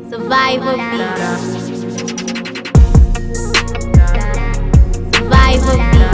Survival beats. Survival beats.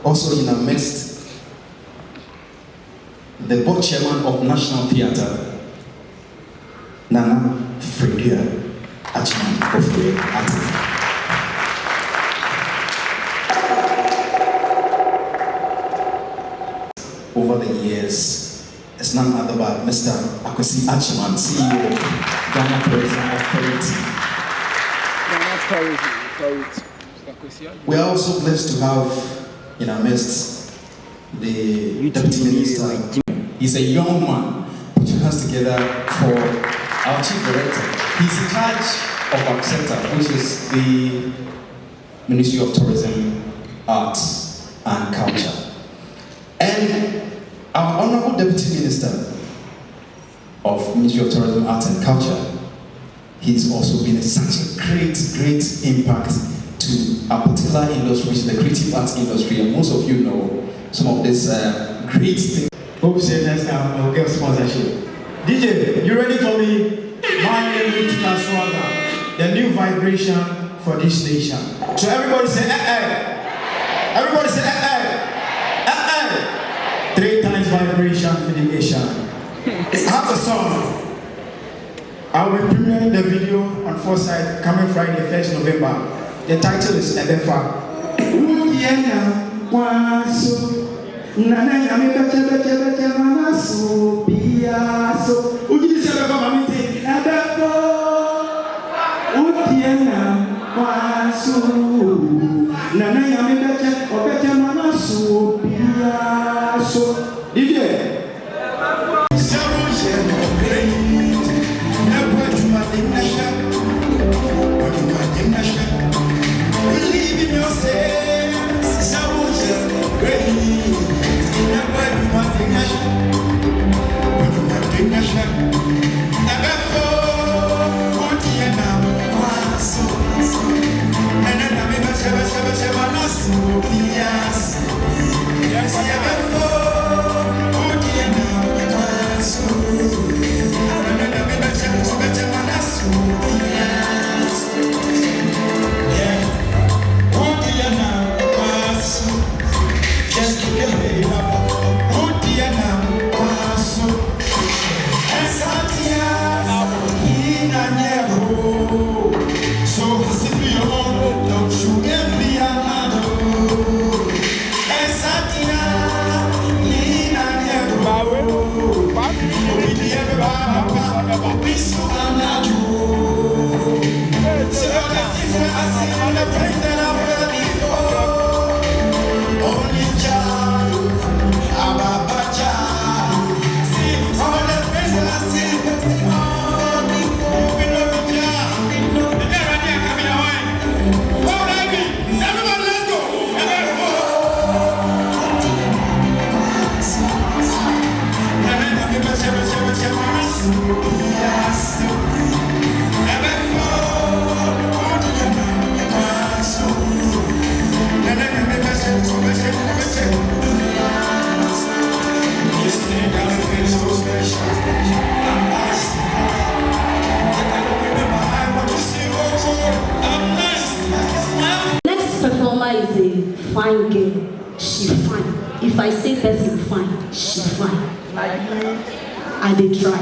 Also in our midst, the board chairman of National Theatre, Nana Fredia Asamoah of Wale. Over the years, it's none other but Mr. Asamoah, CEO of Ghana Tourism Authority. We are also blessed to have in our midst the Deputy Minister. He's a young man putting us together for our Chief Director. He's in charge of our center, which is the Ministry of Tourism, Arts and Culture. And our Honorable Deputy Minister of Ministry of Tourism, Arts and Culture, he's also been such a great impact to a particular industry, which is the creative arts industry, and most of you know some of this great things. Hope to see you next time. I'll get sponsorship. DJ, you ready for me? My name is Asamoah, the new vibration for this nation. So everybody say, Everybody say, 3 times vibration for the nation. I have a song. I will be premiering the video on Foresight coming Friday, 1st November. The title is Ebefa. Yes, all the things that I felt before. Only Jah, Abba Jah. See all the things that I see before. We know Jah. The day right there coming away. What would I be? Everybody, let's go. Next performer is a fine girl. She fine. If I say person fine, she fine. I did try.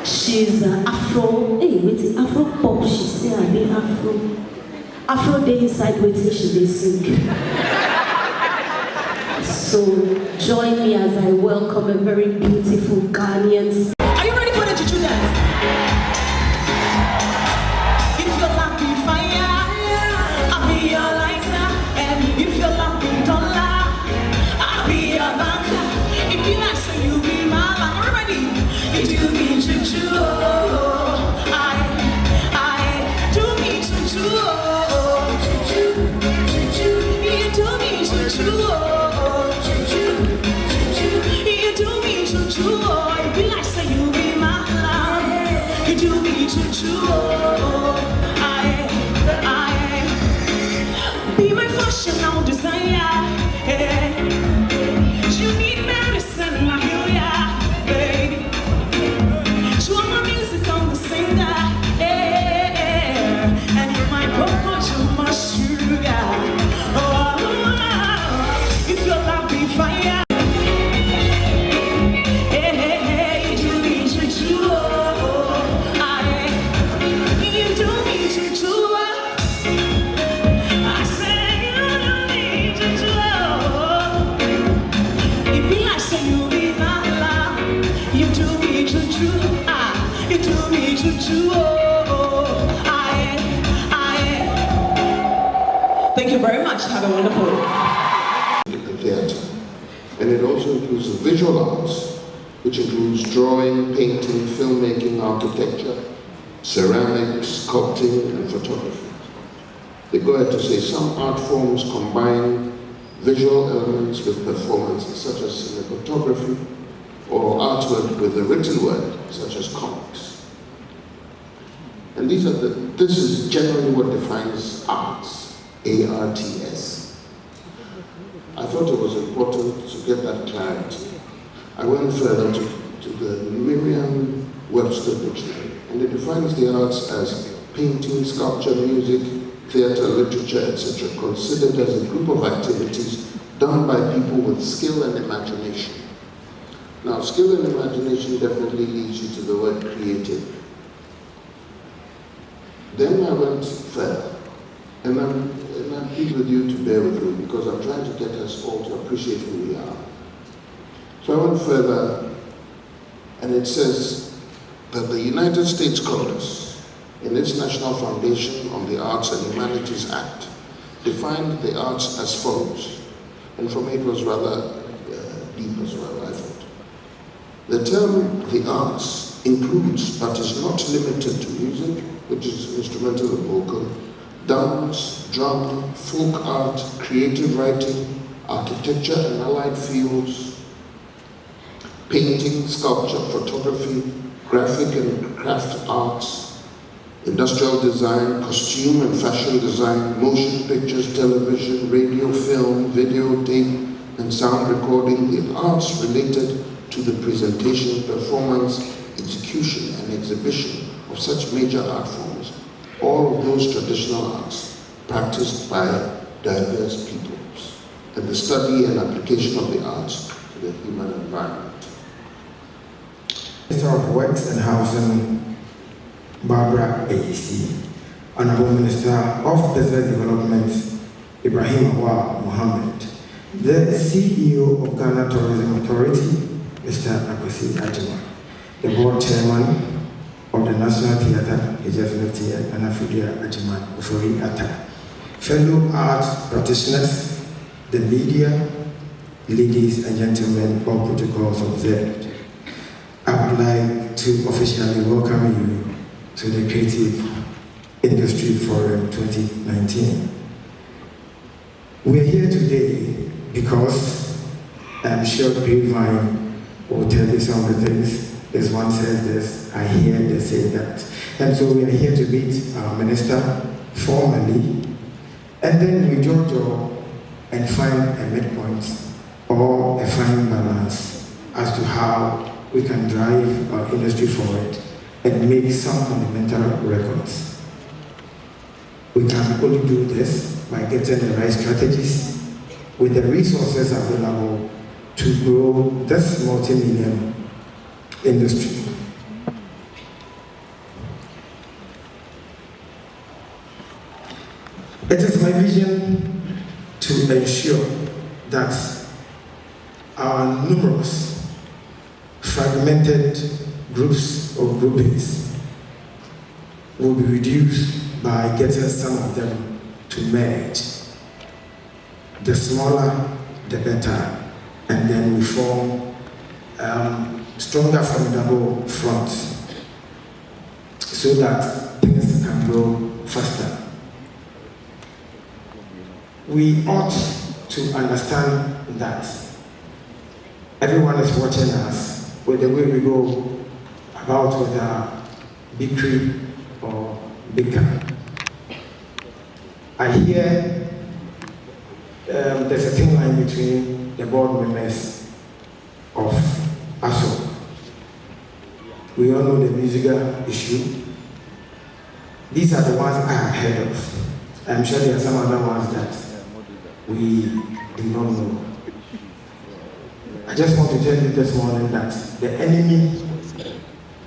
She's Afro. Hey, wait, Afro pop. She say I be Afro. Afro day inside waiting. She dey sing. So join me as I welcome a very beautiful Ghanaian. Are you ready for the juju dance? If you're lucky fire, I'll be your lighter. And if you're lucky dollar, I'll be your banker. If you like, so you be my life. Are you ready? If you be juju, I do me juju. Juju, you do me juju. You do me juju. You be like, say you be my love. You do me juju. Be my fashion now desire. You need medicine, I heal ya, baby. You want my music on the singer. And you might go cause you my sugar. If your love be fire. Thank you very much. Have a wonderful day. The theatre. And it also includes the visual arts, which includes drawing, painting, filmmaking, architecture, ceramics, sculpting, and photography. They go ahead to say some art forms combine visual elements with performances, such as cinematography, or artwork with the written word, such as comics. And this is generally what defines arts, A-R-T-S. I thought it was important to get that clarity. I went further to the Merriam-Webster dictionary, and it defines the arts as painting, sculpture, music, theatre, literature, etc., considered as a group of activities done by people with skill and imagination. Now, skill and imagination definitely leads you to the word creative. Then I went further, and I'm pleading with you to bear with me because I'm trying to get us all to appreciate who we are. So I went further, and it says that the United States Congress, in its National Foundation on the Arts and Humanities Act, defined the arts as follows. And for me it was rather deep as well, I thought. The term the arts includes, but is not limited to music, which is instrumental and vocal, dance, drama, folk art, creative writing, architecture and allied fields, painting, sculpture, photography, graphic and craft arts, industrial design, costume and fashion design, motion pictures, television, radio, film, video, tape, and sound recording, the arts related to the presentation, performance, execution, and exhibition of such major art forms, all of those traditional arts practiced by diverse peoples, and the study and application of the arts to the human environment. Minister of Works and Housing, Barbara AEC, Honorable Minister of Business Development, Ibrahim Wale Mohammed, the CEO of Ghana Tourism Authority, Mr. Asamoah, the Board Chairman, of the National Theatre, Ejefilete and Afudia Ajiman Ufori Atta. Fellow art practitioners, the media, ladies and gentlemen, all protocols observed. I would like to officially welcome you to the Creative Industry Forum 2019. We are here today because I'm sure Grapevine will tell you some of the things. This one says this, I hear they say that. And so we are here to meet our minister formally, and then we join and find a midpoint or a fine balance as to how we can drive our industry forward and make some fundamental records. We can only do this by getting the right strategies with the resources available to grow this multi-million industry. It is my vision to ensure that our numerous fragmented groups or groupings will be reduced by getting some of them to merge. The smaller, the better, and then we form stronger, formidable fronts so that things can grow faster. We ought to understand that everyone is watching us with the way we go about with our bakery or baker. I hear there's a thin line between the board members of Asamoah. We all know the musical issue. These are the ones I have heard of. I'm sure there are some other ones that we do not know. I just want to tell you this morning that the enemy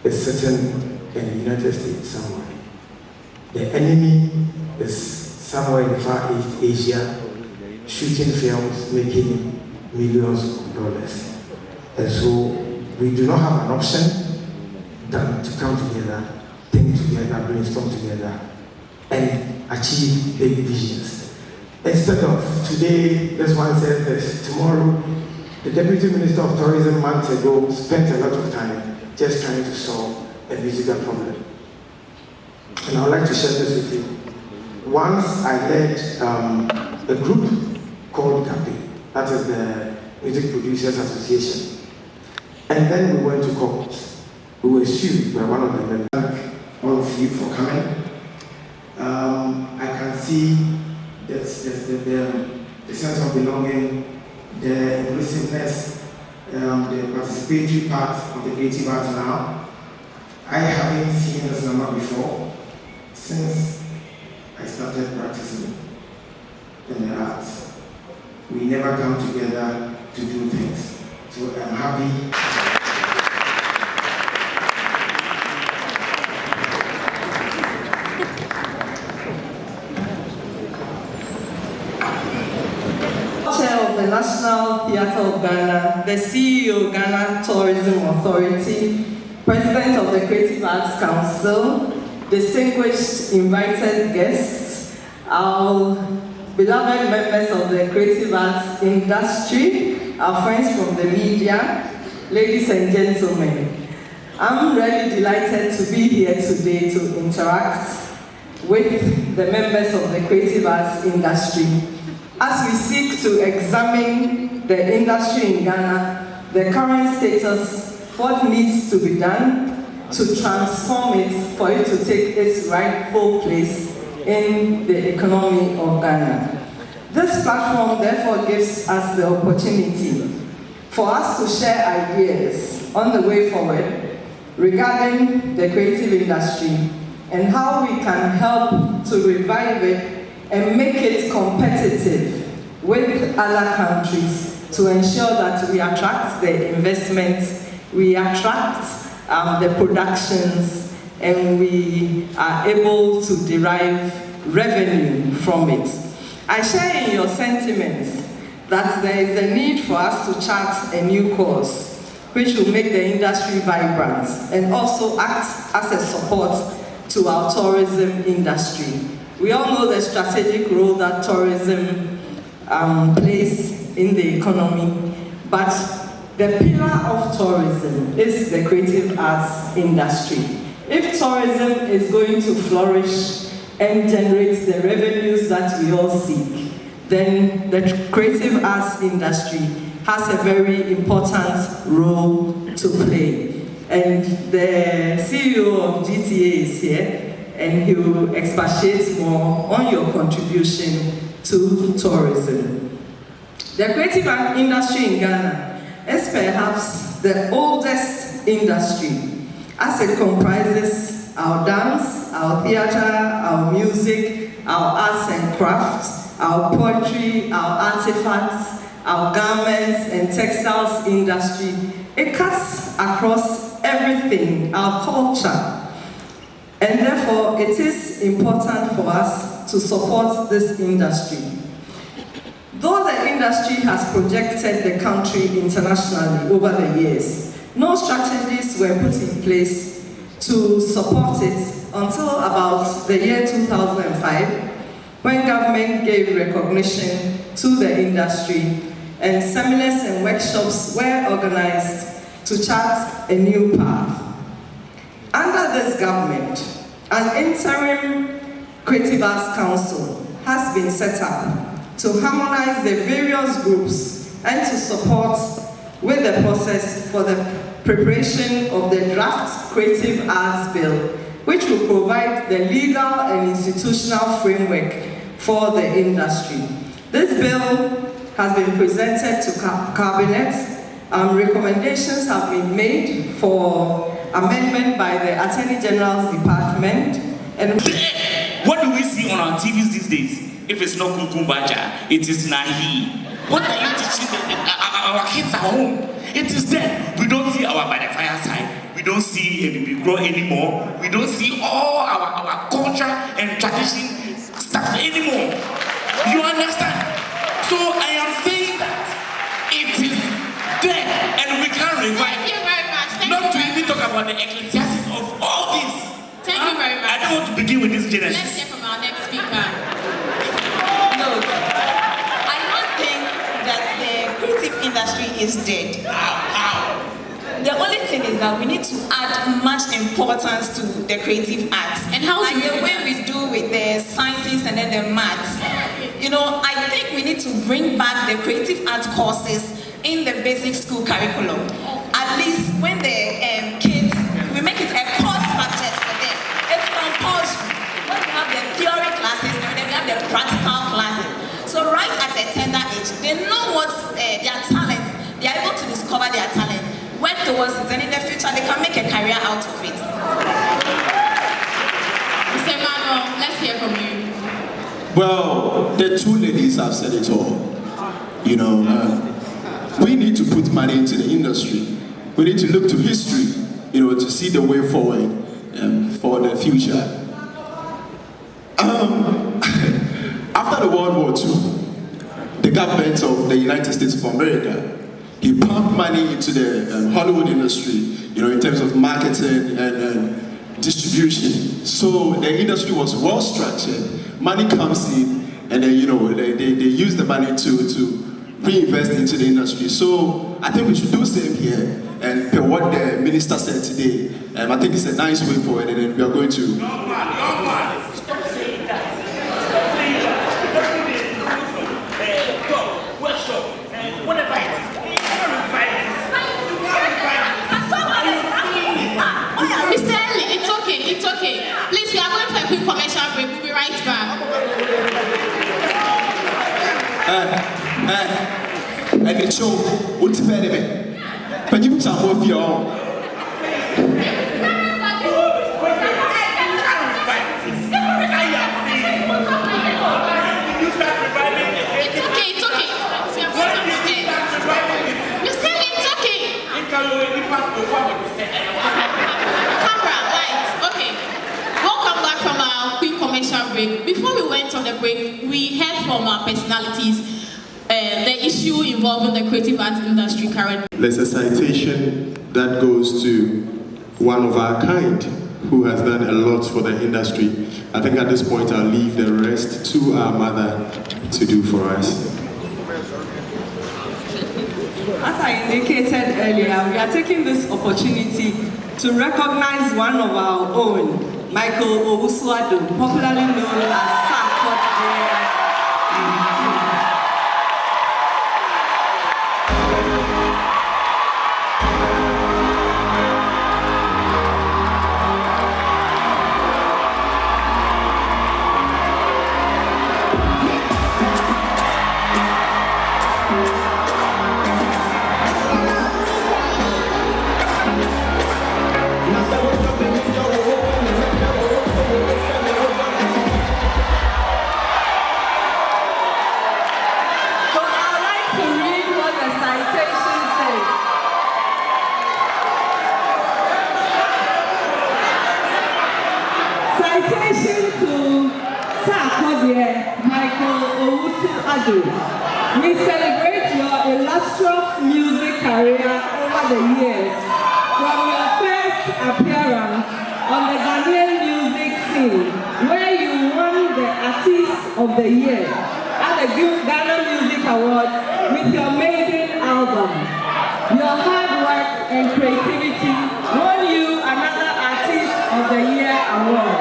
is sitting in the United States somewhere. The enemy is somewhere in the Far East Asia, shooting films, making millions of dollars. And so we do not have an option than to come together, think together, brainstorm together, and achieve big visions. Instead of today, this one says this, tomorrow, the Deputy Minister of Tourism months ago spent a lot of time just trying to solve a musical problem. And I would like to share this with you. Once I led a group called GAPI, that is the Music Producers Association. And then we went to court. We were sued by one of the members. Thank all of you for coming. I can see the sense of belonging, the inclusiveness, the participatory part of the creative art now. I haven't seen this number before since I started practicing in the arts. We never come together to do things. So I'm happy. The National Theatre of Ghana, the CEO of Ghana Tourism Authority, President of the Creative Arts Council, distinguished invited guests, our beloved members of the creative arts industry, our friends from the media, ladies and gentlemen. I'm really delighted to be here today to interact with the members of the creative arts industry as we seek to examine the industry in Ghana, the current status, what needs to be done to transform it for it to take its rightful place in the economy of Ghana. This platform therefore gives us the opportunity for us to share ideas on the way forward regarding the creative industry and how we can help to revive it and make it competitive with other countries to ensure that we attract the investments, we attract the productions, and we are able to derive revenue from it. I share in your sentiments that there is a need for us to chart a new course which will make the industry vibrant and also act as a support to our tourism industry. We all know the strategic role that tourism plays in the economy, but the pillar of tourism is the creative arts industry. If tourism is going to flourish and generate the revenues that we all seek, then the creative arts industry has a very important role to play. And the CEO of GTA is here, and he will expatiate more on your contribution to tourism. The creative art industry in Ghana is perhaps the oldest industry, as it comprises our dance, our theater, our music, our arts and crafts, our poetry, our artifacts, our garments and textiles industry. It cuts across everything, our culture. And therefore, it is important for us to support this industry. Though the industry has projected the country internationally over the years, no strategies were put in place to support it until about the year 2005, when government gave recognition to the industry and seminars and workshops were organized to chart a new path. Under this government, an interim Creative Arts Council has been set up to harmonize the various groups and to support with the process for the preparation of the draft Creative Arts Bill, which will provide the legal and institutional framework for the industry. This bill has been presented to Cabinet. Recommendations have been made for amendment by the Attorney General's Department. And what do we see on our TVs these days? If it's not Kukumbaja, it is Nahi. What are you teaching our kids at home? It is there. We don't see our by the fireside. We don't see ABB grow anymore. We don't see all our culture and tradition stuff anymore. You understand? So I am saying that it is there and we can revive. Thank you very much. Not to even talk about the ecclesiastics of all this. Thank you very much. I don't want to begin with this Genesis. Let's hear from our next speaker. Look, I don't think that the creative industry is dead. How? The only thing is that we need to add much importance to the creative arts. And how like do the way we do with the sciences and then the maths. You know, I think we need to bring back the creative arts courses in the basic school curriculum. At least when the kids, we make it a course subject for them. It's compulsory. When we have the theory classes, and then we have the practical classes. So right at a tender age, they know what's their talent. They are able to discover their talent, work towards it, and in the future they can make a career out of it. Mr. Emmanuel, let's hear from you. Well, the two ladies have said it all. You know, we need to put money into the industry. We need to look to history, you know, to see the way forward for the future. After the World War II, the government of the United States of America, he pumped money into the Hollywood industry, you know, in terms of marketing and distribution. So the industry was well structured. Money comes in, and then, you know, they use the money to reinvest into the industry. So I think we should do the same here. And what the minister said today, I think it's a nice way forward, and then we are going to. Stop saying that. Workshop, whatever it is. Mr. Ellie, it's okay, it's okay. Please, we are going for a quick commercial break. We'll be right back. And the show, what's the benefit? Can you put some more for your Before we went on the break, we heard from our personalities. The the issue involving the creative arts industry currently. There's a citation that goes to one of our kind who has done a lot for the industry. I think at this point I'll leave the rest to our mother to do for us. As I indicated earlier, we are taking this opportunity to recognize one of our own, Michael Owusu-Addo, popularly known as Sarkodie. Citation to Sarkodie, Michael Owusu-Addo. We celebrate your illustrious music career over the years, from your first appearance on the Ghanaian music scene, where you won the Artist of the Year at the Ghana Music Awards with your maiden album. Your hard work and creativity won you another Artist of the Year award.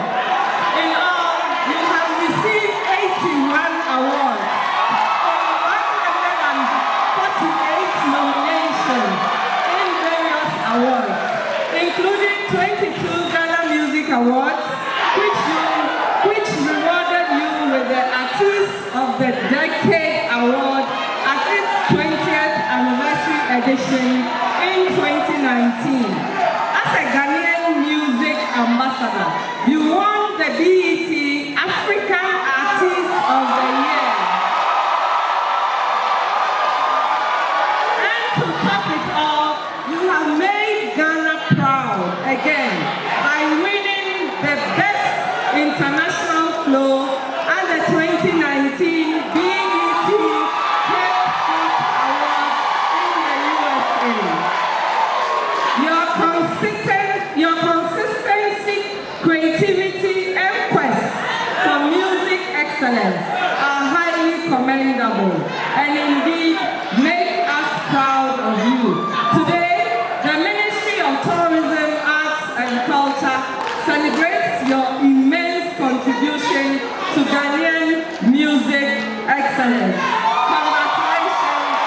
In all, you have received 81 awards and 148 nominations in various awards, including 22 Ghana Music Awards, which rewarded you with the Artist of the Decade Award at its 20th anniversary edition in 2019. As a Ghanaian music ambassador, you won the BET African Artist of the Year. And to top it all, you have made Ghana proud again by winning the Best International Flow at the 2019 BET Hip Hop Awards in the USA. Your consistency, creativity, and quest for music excellence are highly commendable and indeed make us proud of you. Today, the Ministry of Tourism, Arts and Culture celebrates your immense contribution to Ghanaian music excellence. Congratulations.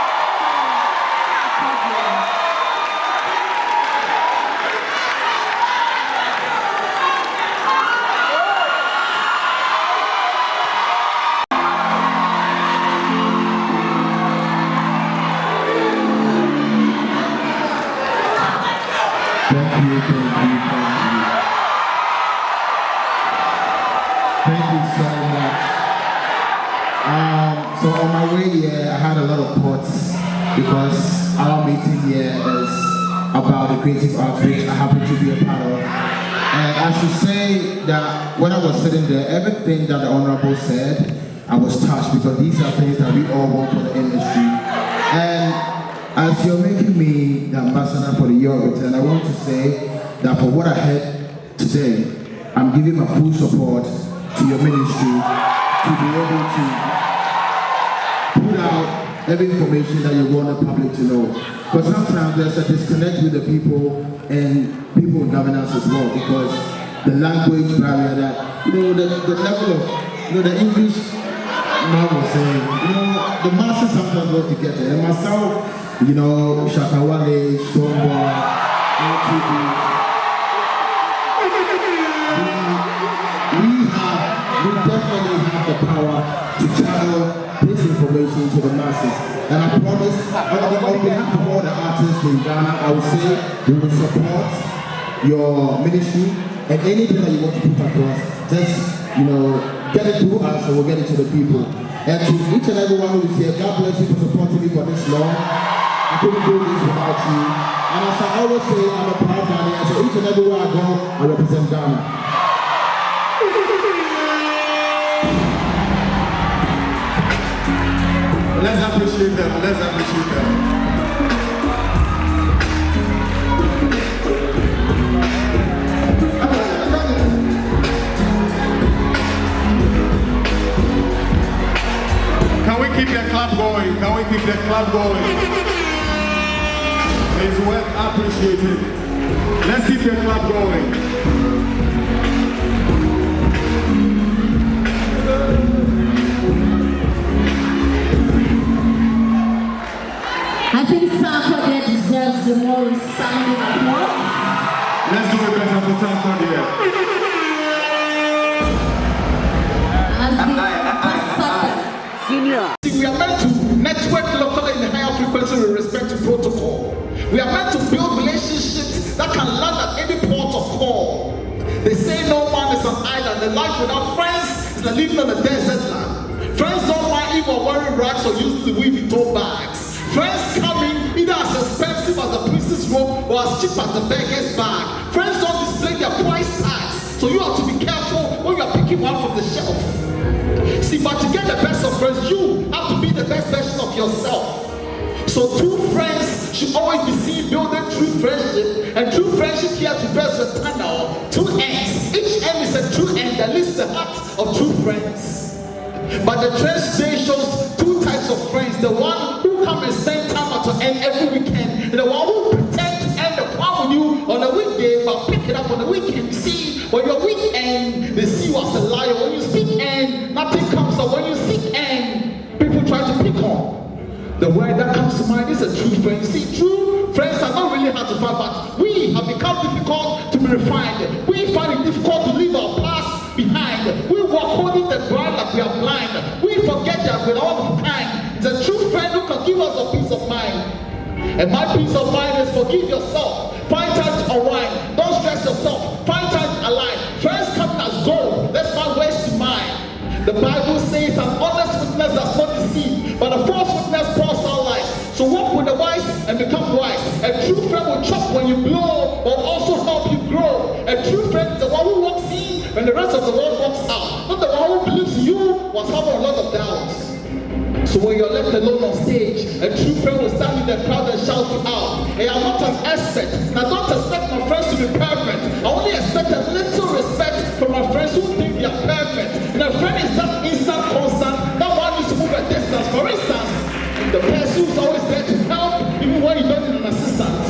Thank you so much. So on my way here, I had a lot of thoughts because our meeting here is about the creative arts, which I happen to be a part of. And I should say that when I was sitting there, everything that the Honorable said, I was touched because these are things that we all want for the industry. And as you're making me the ambassador for the Year of Return, I want to say that for what I heard today, I'm giving my full support to your ministry to be able to put out every information that you want the public to know. But sometimes there's a disconnect with the people and people in governance as well, because the language barrier that, the level of, the English man was saying, the masses sometimes want to get it. And myself, Shatta, Wale, Stoneboy, we definitely have the power to channel this information to the masses. And I promise, on behalf of all the artists in Ghana, I would say we will support your ministry and anything that you want to put across. Just, get it through us and we'll get it to the people. And to each and every one who is here, God bless you for supporting me for this long. I couldn't do this without you. And as I always say, I'm a proud Ghanaian, so each and everywhere I go, I represent Ghana. Let's appreciate them. Let's appreciate them. Can we keep the clap going? Can we keep the clap going? It's worth appreciating. Let's keep the clap going. I think Sarkodie deserves the more resounding applause. Let's do it better for Sarkodie. Senior. We are meant to network locally in the higher frequency with respect to protocol. We are meant to build relationships that can land at any port of call. They say no man is an island. The life without friends is like living on a desert land. Friends don't mind if we're wearing rags or using the Louis Vuitton bags. Friends come in either as expensive as the princess robe or as cheap as the beggar's bag. Friends don't display their price tags, so you have to be careful when you are picking one from the shelf. See, but to get the best of friends, you have to be the best version of yourself. So two friends should always be seen building true friendship, and true friendship here to verse with tunnel, two ends. Each end is a true end that leads the heart of true friends. But the trend today shows two types of friends: the one who come and spend time at your end every weekend, and the one who pretend to end the plan with you on a weekday but pick it up on the weekend. See, when you're weekend, they see you as a liar. When you speak end, nothing comes up. When you seek end, people try to pick on. The word that comes to mind is a true friend. See, true friends are not really hard to find, but we have become difficult to be refined. We find it difficult to leave our past behind. We walk holding the bride like we are blind. We forget that we're all of kind. It's a true friend who can give us a peace of mind. And my peace of mind is forgive yourself. Find time to unwind. Don't stress yourself. Find time to align. Friends come as gold. Let's find ways to mine. The Bible says an honest witness does not deceive, but a false witness pours out lies. So walk with the wise and become wise. A true friend will chop when you blow, but also help you grow. A true friend is the one who walks in when the rest of the world walks out. Not the one who believes you was having a lot of doubts. So when you're left alone on stage, a true friend will stand in the crowd and shout you out. Hey, I'm not an expert. Now don't expect my friends to be perfect. I only expect a little respect from my friends who think they are perfect. And a friend is that instant constant, that one needs to move a distance. For instance, the person who's always there to help, even when you don't need an assistant.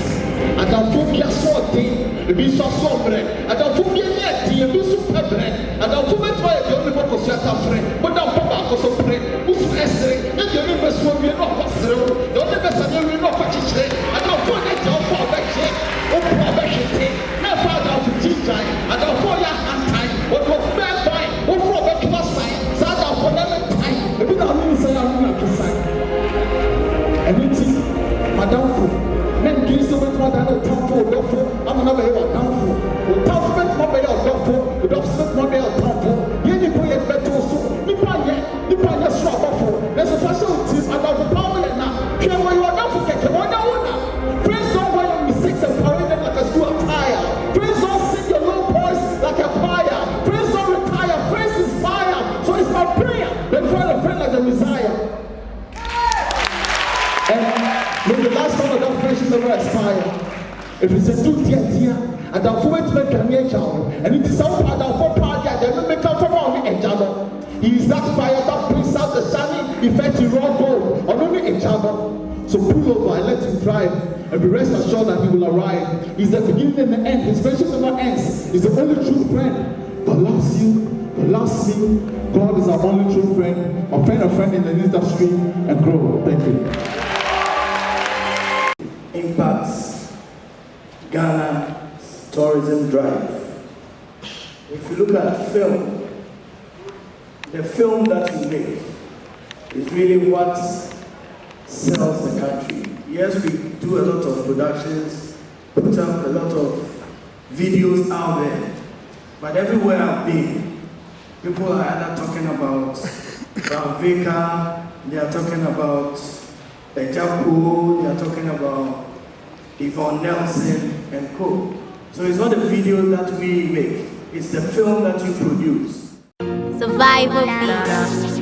I don't focus on thing, it be so sombre. I don't focus on it be so pebble. I don't focus on the only one because friend, but don't pop out because of friend. Who's essay, and the only best one we are not possible. The only best one we are not possible. I don't forget your father check, or probation. Never out to teach I don't for your hand time, what was bad by, what for the class sign, so I don't for them time. If you don't mean say I'm not to sign. Anything, Madame Fu. Men do so much more than a town for I'm another here down for. The town for my way of dog for, the dog spent my way of town for. Any boy at better also, Nipanya swap for. There's a facility, I love the power and now. Care where you are not forget, come on now. Friends don't wear mistakes and parade them like a school attire. Friends don't sing your low voice like a choir. Friends don't retire, friends inspire. So it's my prayer that find a friend like the Messiah. And may the last one of that friendship never expire. If it's a two tier, and the four to make a new child, and it is out of the four party, and they will make up for all the enjalo. He is that fire that brings out the shining effect in raw gold, or only enjalo. So pull over and let him drive, and be rest assured that he will arrive. He's the beginning and the end. His friendship never ends. He's the only true friend. God loves you. God loves me. God is our only true friend. A friend in the industry, and grow. Thank you. Impacts Ghana tourism drive. If you look at film, the film that you make is really what sells the country. Yes, we do a lot of productions, put up a lot of videos out there, but everywhere I've been, people are either talking about Vika, they are talking about Japo, they are talking about Yvonne Nelson and co. So it's not the video that we make, it's the film that you produce. Survival Beats.